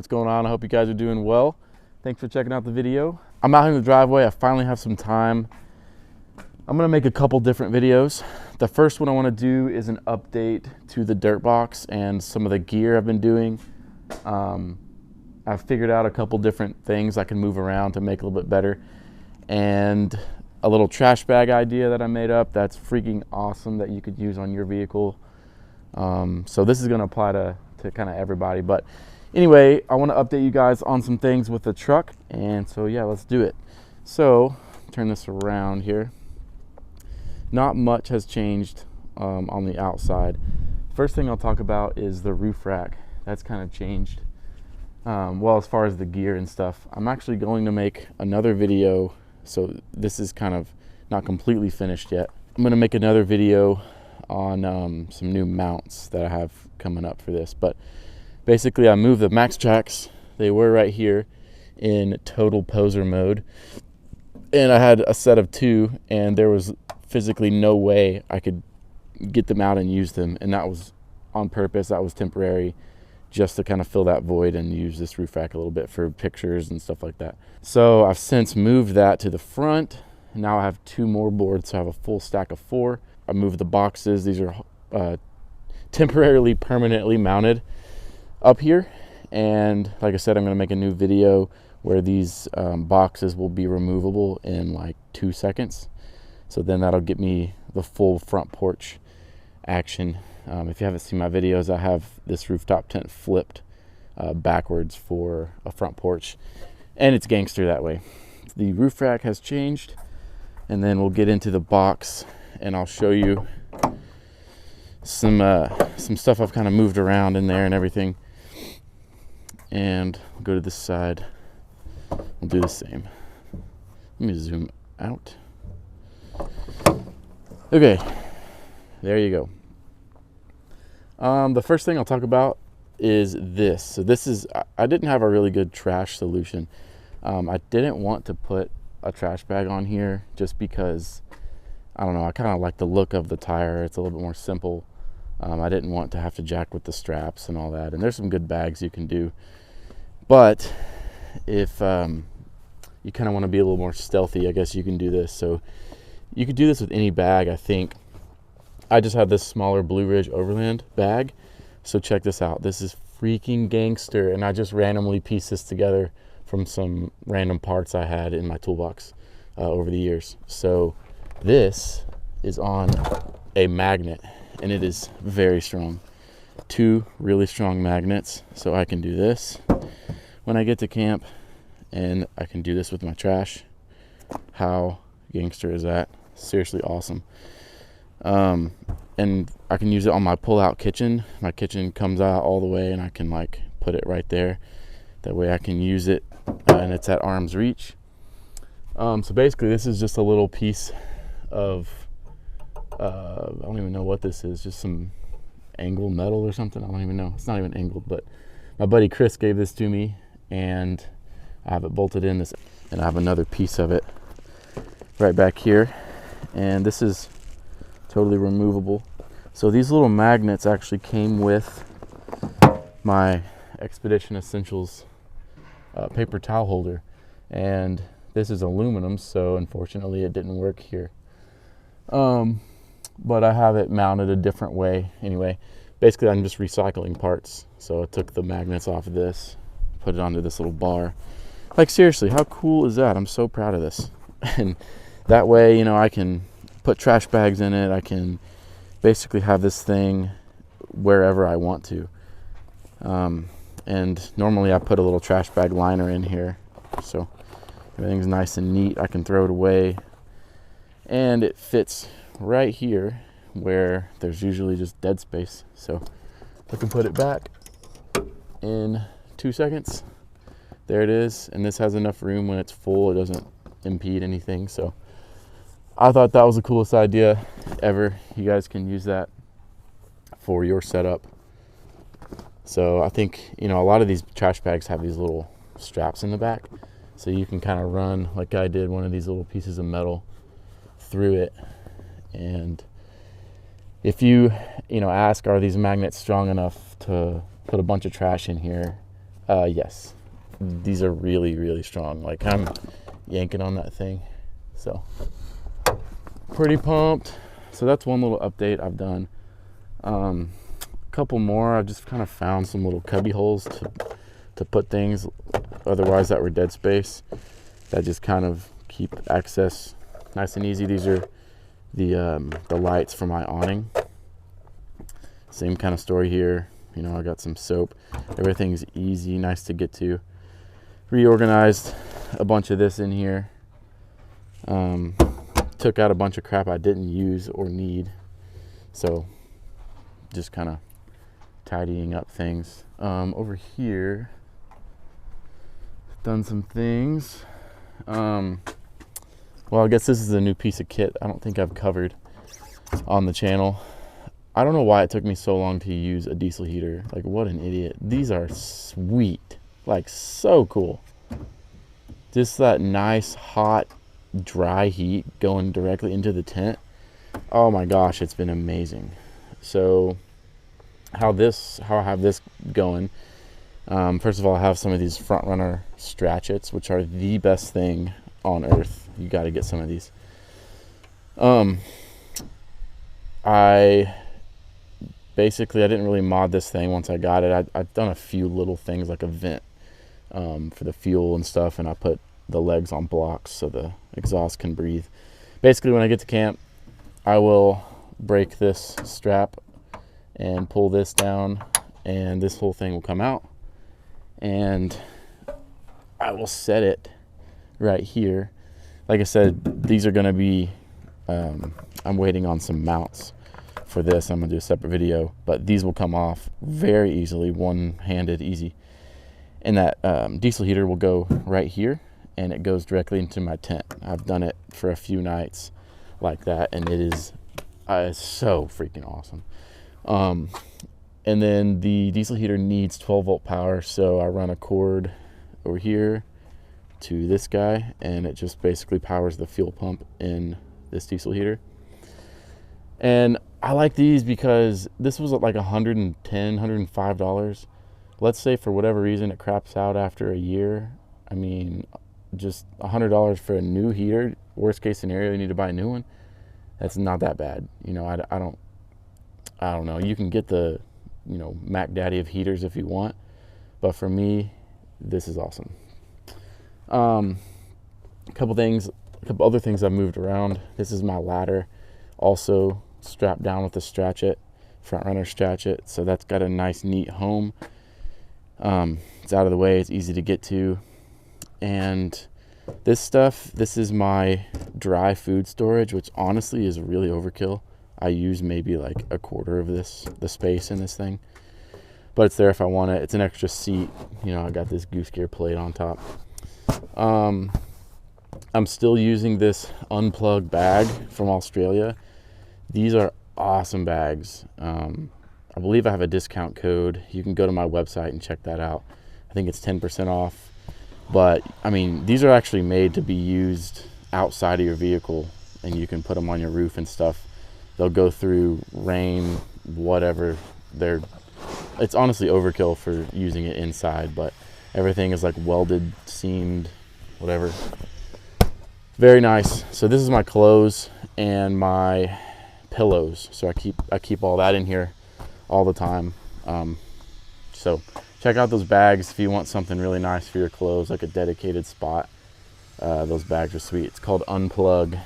what's going on? I hope you guys are doing well. Thanks for checking out the video. I'm out here in the driveway. I finally have some time. I'm gonna make a couple different videos. The first one I wanna do is an update to the Dirtbox and some of the gear I've been doing. I've figured out a couple different things I can move around to make it a little bit better. And a little trash bag idea that I made up that's freaking awesome that you could use on your vehicle. So this is gonna apply to kind of everybody. But anyway, I wanna update you guys on some things with the truck. And so yeah, let's do it. So turn this around here. Not much has changed on the outside. First thing I'll talk about is the roof rack. That's kind of changed. Well, as far as the gear and stuff, I'm actually going to make another video. So this is kind of not completely finished yet. I'm going to make another video on some new mounts that I have coming up for this. But basically I moved the max tracks. They were right here in total poser mode. And I had a set of 2 and there was physically no way I could get them out and use them. And that was on purpose. That was temporary, just to kind of fill that void and use this roof rack a little bit for pictures and stuff like that. So I've since moved that to the front. Now I have 2 more boards, so I have a full stack of 4. I moved the boxes. These are temporarily, permanently mounted up here. And like I said, I'm gonna make a new video where these boxes will be removable in like 2 seconds. So then that'll get me the full front porch action. If you haven't seen my videos, I have this rooftop tent flipped backwards for a front porch, and it's gangster that way. The roof rack has changed, and then we'll get into the box and I'll show you some stuff I've kind of moved around in there and everything. And we'll go to this side. We'll do the same. Let me zoom out. Okay, there you go. The first thing I'll talk about is this. So this is, I didn't have a really good trash solution. I didn't want to put a trash bag on here just because, I don't know, I kind of like the look of the tire. It's a little bit more simple. I didn't want to have to jack with the straps and all that. And there's some good bags you can do. But if you kind of want to be a little more stealthy, I guess you can do this. So you could do this with any bag, I think. I just have this smaller Blue Ridge Overland bag. So check this out. This is freaking gangster. And I just randomly pieced this together from some random parts I had in my toolbox over the years. So this is on a magnet and it is very strong. 2 really strong magnets. So I can do this when I get to camp, and I can do this with my trash. How gangster is that? Seriously awesome. And I can use it on my pull-out kitchen. My kitchen comes out all the way and I can like put it right there. That way I can use it and it's at arm's reach. So basically this is just a little piece of, I don't even know what this is, just some angled metal or something. I don't even know. It's not even angled, but my buddy Chris gave this to me and I have it bolted in this, and I have another piece of it right back here. And this is totally removable. So these little magnets actually came with my Expedition Essentials paper towel holder, and this is aluminum, so unfortunately it didn't work here. But I have it mounted a different way. Anyway, basically I'm just recycling parts. So I took the magnets off of this, put it onto this little bar. Like seriously, how cool is that? I'm so proud of this. And that way, you know, I can put trash bags in it. I can basically have this thing wherever I want to. And normally I put a little trash bag liner in here, so everything's nice and neat. I can throw it away, and it fits right here where there's usually just dead space. So I can put it back in 2 seconds. There it is. And this has enough room when it's full. It doesn't impede anything. So I thought that was the coolest idea ever. You guys can use that for your setup. So I think, you know, a lot of these trash bags have these little straps in the back. So you can kind of run, like I did, one of these little pieces of metal through it. And if you ask, are these magnets strong enough to put a bunch of trash in here? Yes, these are really, really strong. Like, I'm yanking on that thing, so pretty pumped. So that's one little update I've done. A couple more, I've just kind of found some little cubby holes to put things otherwise that were dead space, that just kind of keep access nice and easy. These are the lights for my awning. Same kind of story here. You know, I got some soap. Everything's easy, nice to get to. Reorganized a bunch of this in here. Took out a bunch of crap I didn't use or need. So just kind of tidying up things. Over here, done some things. Well, I guess this is a new piece of kit I don't think I've covered on the channel. I don't know why it took me so long to use a diesel heater. Like, what an idiot. These are sweet, like so cool. Just that nice, hot, dry heat going directly into the tent. Oh my gosh, it's been amazing. So how I have this going, first of all, I have some of these front runner stratchets, which are the best thing on earth. You got to get some of these. I didn't really mod this thing once I got it. I've done a few little things like a vent for the fuel and stuff, and I put the legs on blocks so the exhaust can breathe. Basically, when I get to camp, I will break this strap and pull this down, and this whole thing will come out, and I will set it right here. Like I said, these are going to be, I'm waiting on some mounts for this. I'm gonna do a separate video, but these will come off very easily, one-handed, easy. And that diesel heater will go right here, and it goes directly into my tent. I've done it for a few nights like that, and it is so freaking awesome. And then the diesel heater needs 12-volt power, so I run a cord over here to this guy, and it just basically powers the fuel pump in this diesel heater. And I like these because this was like $110, $105. Let's say for whatever reason it craps out after a year. I mean, just $100 for a new heater. Worst case scenario, you need to buy a new one. That's not that bad. You know, I don't know. You can get the, you know, Mac Daddy of heaters if you want, but for me, this is awesome. A couple other things I've moved around. This is my ladder, also strapped down with a stratchet, front runner stratchet, so that's got a nice neat home. It's out of the way, it's easy to get to. And this stuff, this is my dry food storage, which honestly is really overkill. I use maybe like a quarter of the space in this thing, but it's there if I want it. It's an extra seat, you know. I got this goose gear plate on top. I'm still using this unplugged bag from Australia. These are awesome bags. I believe I have a discount code. You can go to my website and check that out. I think it's 10% off. But I mean, these are actually made to be used outside of your vehicle, and you can put them on your roof and stuff. They'll go through rain, whatever. It's honestly overkill for using it inside, but everything is like welded, seamed, whatever. Very nice. So this is my clothes and my pillows, so I keep all that in here all the time. So check out those bags if you want something really nice for your clothes, like a dedicated spot. Those bags are sweet. It's called Unplug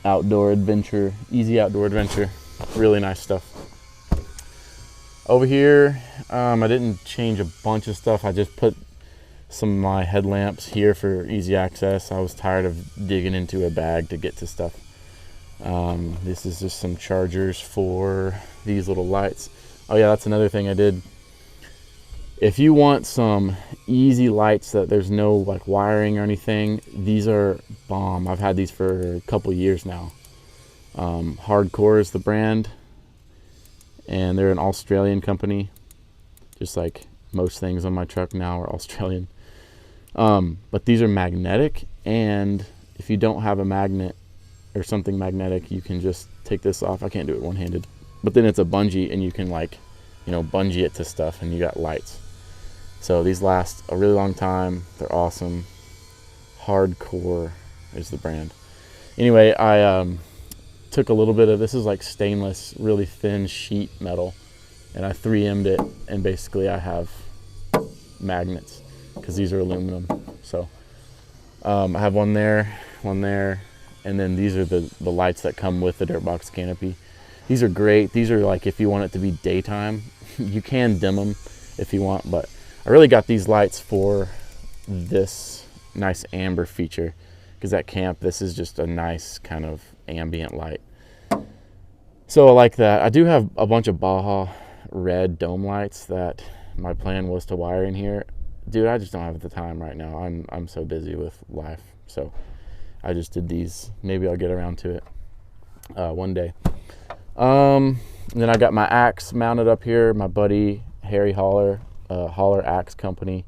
Outdoor Adventure, Easy Outdoor Adventure. Really nice stuff. Over here, I didn't change a bunch of stuff. I just put some of my headlamps here for easy access. I was tired of digging into a bag to get to stuff. This is just some chargers for these little lights. Oh yeah, that's another thing I did. If you want some easy lights that there's no like wiring or anything, these are bomb. I've had these for a couple years now. Hardcore is the brand, and they're an Australian company, just like most things on my truck now are Australian. But these are magnetic, and if you don't have a magnet or something magnetic, you can just take this off. I can't do it one-handed, but then it's a bungee, and you can, like, you know, bungee it to stuff, and you got lights. So these last a really long time. They're awesome. Hardcore is the brand. Anyway, I took a little bit of, this is like stainless, really thin sheet metal, and I 3M'd it, and basically I have magnets because these are aluminum. So I have one there, and then these are the lights that come with the Dirtbox canopy. These are great. These are like if you want it to be daytime. You can dim them if you want, but I really got these lights for this nice amber feature, because at camp this is just a nice kind of ambient light. So I like that. I do have a bunch of Baja red dome lights that my plan was to wire in here. Dude, I just don't have the time right now. I'm so busy with life. So I just did these. Maybe I'll get around to it one day. And then I got my axe mounted up here. My buddy Harry Holler, Holler Axe Company.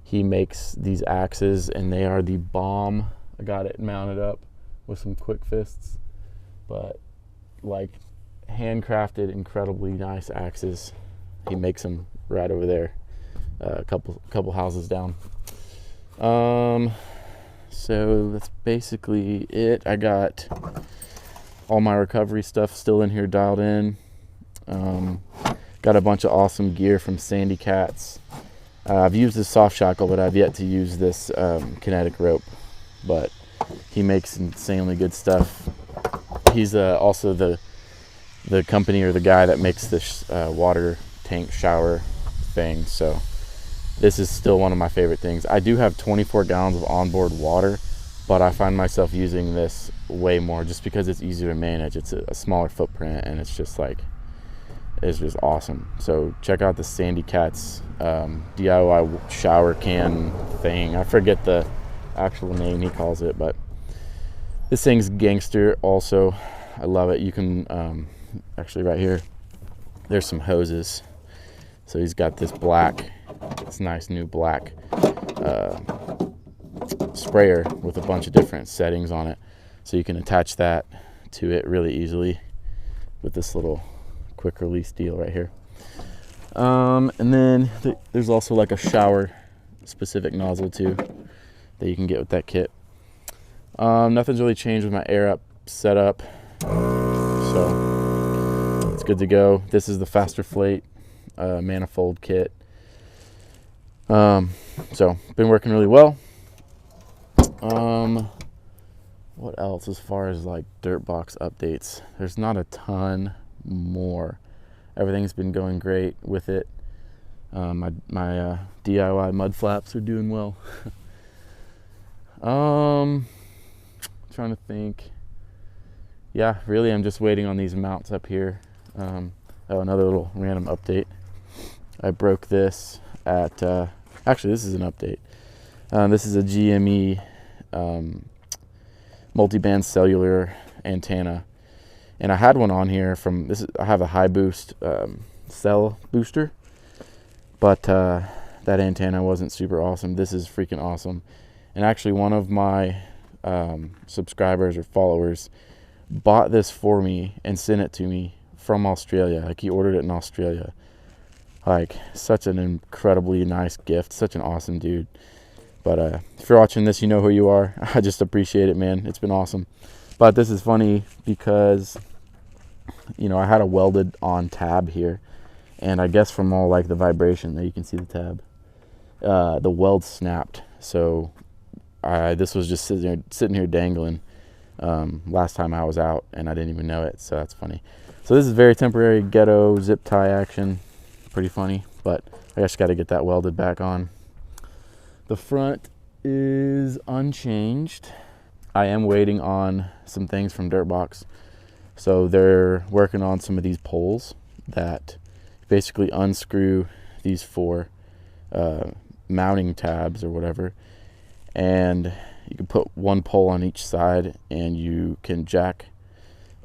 He makes these axes and they are the bomb. I got it mounted up with some quick fists, but like handcrafted, incredibly nice axes. He makes them right over there, a couple houses down. So that's basically it. I got all my recovery stuff still in here dialed in. Got a bunch of awesome gear from Sandy Cats. I've used this soft shackle, but I've yet to use this kinetic rope. But he makes insanely good stuff. He's also the company or the guy that makes this water tank shower thing. So this is still one of my favorite things. I do have 24 gallons of onboard water, but I find myself using this way more just because it's easier to manage. It's a smaller footprint, and it's just like, it's just awesome. So check out the Sandy Cats DIY shower can thing. I forget the actual name he calls it, but this thing's gangster also. I love it. You can actually right here there's some hoses. So he's got this nice new black sprayer with a bunch of different settings on it, so you can attach that to it really easily with this little quick release deal right here. And then there's also like a shower specific nozzle too that you can get with that kit. Nothing's really changed with my air up setup, so it's good to go. This is the Faster Flate manifold kit. So been working really well. What else as far as like Dirtbox updates? There's not a ton more. Everything's been going great with it. My DIY mud flaps are doing well. Trying to think. Yeah, really I'm just waiting on these mounts up here. Oh, another little random update. I broke this at actually this is an update. This is a GME multi-band cellular antenna, and I had one on here from this. I have a high boost cell booster, but that antenna wasn't super awesome. This is freaking awesome. And actually one of my subscribers or followers bought this for me and sent it to me from Australia. Like he ordered it in Australia. Like such an incredibly nice gift. Such an awesome dude. But if you're watching this, you know who you are. I just appreciate it, man. It's been awesome. But this is funny because, you know, I had a welded on tab here, and I guess from all like the vibration there, you can see the tab. The weld snapped. So this was just sitting here dangling last time I was out, and I didn't even know it. So that's funny. So this is very temporary ghetto zip tie action. Pretty funny, but I just got to get that welded back on. The front is unchanged. I am waiting on some things from Dirtbox. So they're working on some of these poles that basically unscrew these four mounting tabs or whatever, and you can put one pole on each side, and you can jack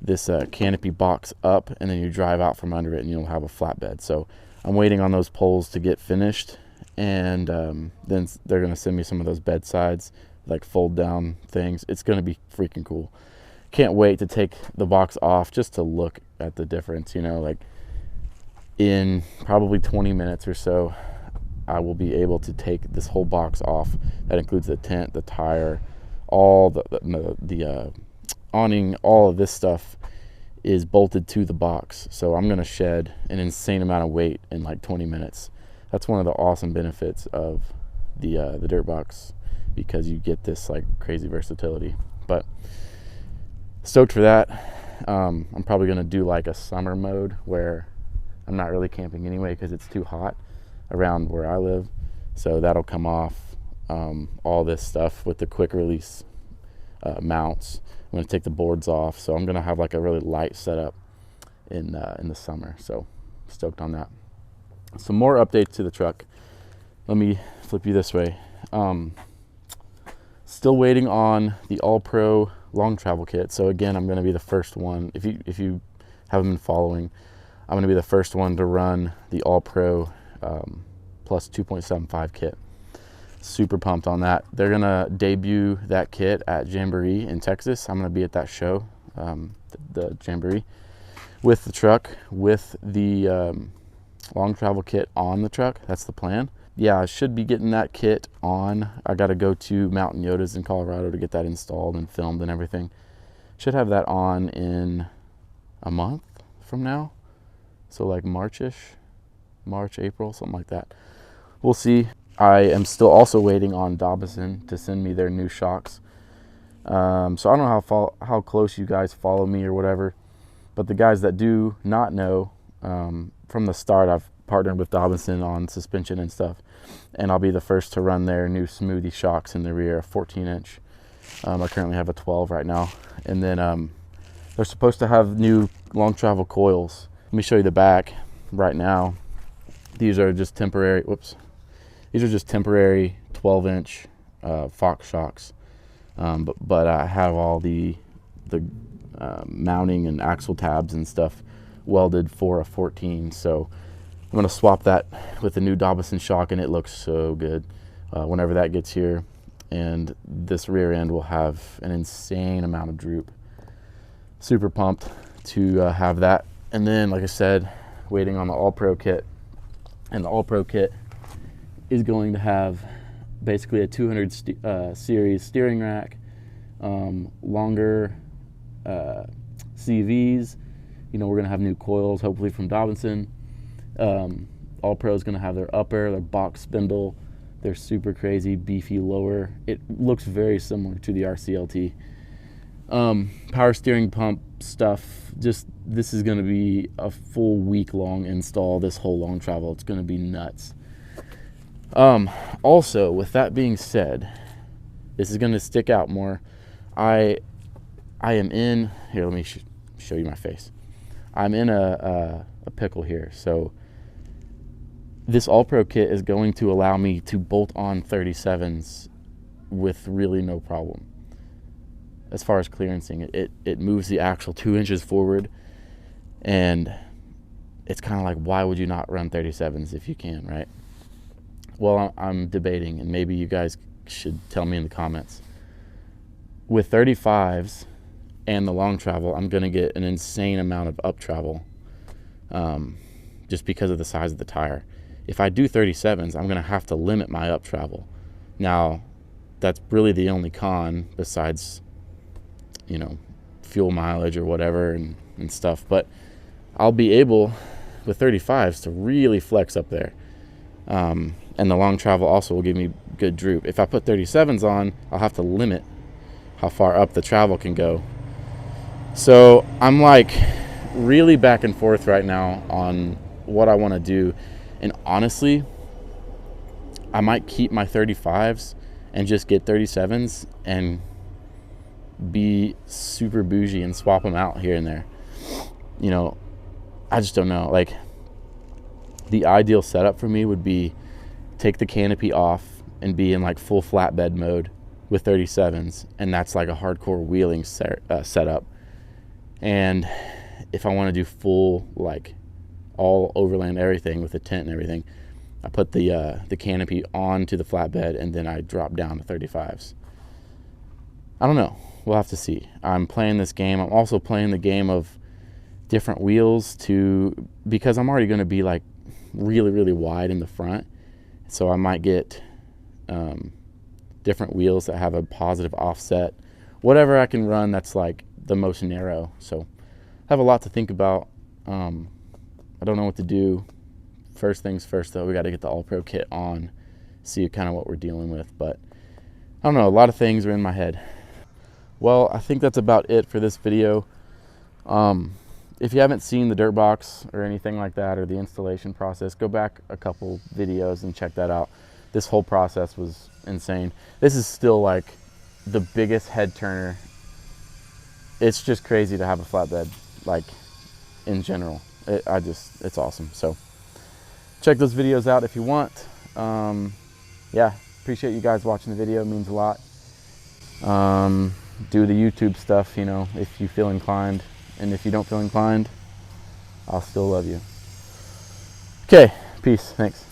this canopy box up, and then you drive out from under it, and you'll have a flatbed. So I'm waiting on those poles to get finished, and then they're going to send me some of those bedsides, like fold down things. It's going to be freaking cool. Can't wait to take the box off just to look at the difference, you know, like in probably 20 minutes or so. I will be able to take this whole box off. That includes the tent, the tire, all the awning, all of this stuff is bolted to the box. So I'm gonna shed an insane amount of weight in like 20 minutes. That's one of the awesome benefits of the Dirtbox, because you get this like crazy versatility. But stoked for that. I'm probably gonna do like a summer mode where I'm not really camping anyway because it's too hot around where I live. So that'll come off. All this stuff with the quick release mounts. I'm gonna take the boards off. So I'm gonna have like a really light setup in the summer. So stoked on that. Some more updates to the truck. Let me flip you this way. Still waiting on the All Pro long travel kit. So again, I'm going to be the first one. If you haven't been following, I'm going to be the first one to run the All Pro plus 2.75 kit. Super pumped on that. They're going to debut that kit at Jamboree in Texas. I'm going to be at that show, the Jamboree, with the truck, with the long travel kit on the truck. That's the plan. Yeah, I should be getting that kit on. I got to go to Mountain Yoda's in Colorado to get that installed and filmed and everything. Should have that on in a month from now. So like March, April, something like that. We'll see. I am still also waiting on Dobson to send me their new shocks. So I don't know how close you guys follow me or whatever, but the guys that do not know, from the start, I've partnered with Dobson on suspension and stuff, and I'll be the first to run their new smoothie shocks in the rear, a 14-inch. I currently have a 12 right now, and then they're supposed to have new long travel coils. Let me show you the back right now. These are just temporary. These are just temporary 12-inch Fox shocks, but I have all the mounting and axle tabs and stuff welded for a 14. So I'm going to swap that with the new Dobson shock, and it looks so good whenever that gets here. And this rear end will have an insane amount of droop. Super pumped to have that. And then, like I said, waiting on the All Pro kit. And the All Pro kit is going to have basically a 200 series steering rack, longer CVs. You know, we're going to have new coils, hopefully from Dobson. All Pro is going to have their upper, their box spindle, their super crazy beefy lower. It looks very similar to the RCLT. Power steering pump stuff, just this is going to be a full week-long install, this whole long travel. It's going to be nuts. Also, with that being said, this is going to stick out more. I am in, here, let me show you my face. I'm in a pickle here. So this All Pro kit is going to allow me to bolt on 37s with really no problem. As far as clearancing, it moves the axle 2 inches forward, and it's kind of like, why would you not run 37s if you can, right? Well, I'm debating, and maybe you guys should tell me in the comments. With 35s and the long travel, I'm going to get an insane amount of up travel just because of the size of the tire. If I do 37s, I'm going to have to limit my up travel. Now, that's really the only con besides, you know, fuel mileage or whatever and stuff. But I'll be able, with 35s, to really flex up there. And the long travel also will give me good droop. If I put 37s on, I'll have to limit how far up the travel can go. So I'm like really back and forth right now on what I want to do. And honestly, I might keep my 35s and just get 37s and be super bougie and swap them out here and there. You know, I just don't know. Like, the ideal setup for me would be take the canopy off and be in like full flatbed mode with 37s, and that's like a hardcore wheeling setup. And if I want to do full, like, all overland everything with the tent and everything, I put the canopy onto the flatbed, and then I drop down to 35s. I don't know. We'll have to see. I'm playing this game. I'm also playing the game of different wheels because I'm already going to be like really, really wide in the front. So I might get different wheels that have a positive offset, whatever I can run that's like the most narrow. So I have a lot to think about. I don't know what to do. First things first though, we got to get the All Pro kit on, see kind of what we're dealing with. But I don't know, a lot of things are in my head. Well, I think that's about it for this video. If you haven't seen the Dirtbox or anything like that, or the installation process, go back a couple videos and check that out. This whole process was insane. This is still like the biggest head turner. It's just crazy to have a flatbed, like in general. It's awesome. So check those videos out if you want. Yeah, appreciate you guys watching the video. It means a lot. Do the YouTube stuff, you know, if you feel inclined. And if you don't feel inclined, I'll still love you. Okay, peace. Thanks.